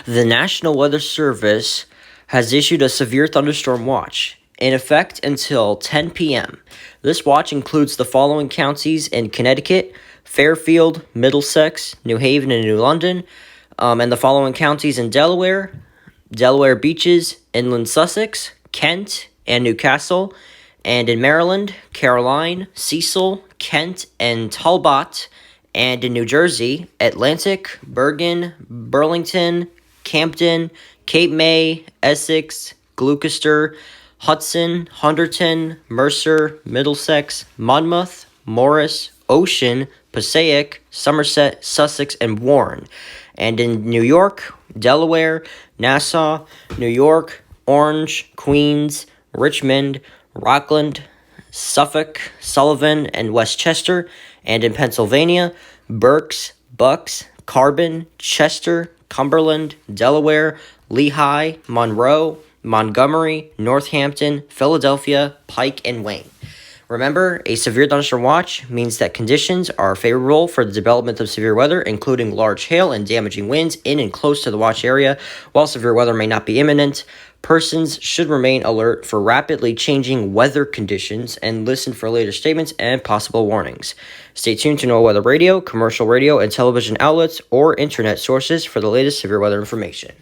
The National Weather Service has issued a severe thunderstorm watch in effect until 10 p.m. This watch includes the following counties in Connecticut: Fairfield, Middlesex, New Haven, and New London, and the following counties in Delaware: Delaware Beaches, Inland Sussex, Kent, and Newcastle, and in Maryland, Caroline, Cecil, Kent, and Talbot, and in New Jersey, Atlantic, Bergen, Burlington, Camden, Cape May, Essex, Gloucester, Hudson, Hunterdon, Mercer, Middlesex, Monmouth, Morris, Ocean, Passaic, Somerset, Sussex, and Warren. And in New York, Delaware, Nassau, New York, Orange, Queens, Richmond, Rockland, Suffolk, Sullivan, and Westchester. And in Pennsylvania, Berks, Bucks, Carbon, Chester, Cumberland, Delaware, Lehigh, Monroe, Montgomery, Northampton, Philadelphia, Pike, and Wayne. Remember, a severe thunderstorm watch means that conditions are favorable for the development of severe weather, including large hail and damaging winds in and close to the watch area. While severe weather may not be imminent, persons should remain alert for rapidly changing weather conditions and listen for later statements and possible warnings. Stay tuned to NOAA Weather Radio, commercial radio, and television outlets or internet sources for the latest severe weather information.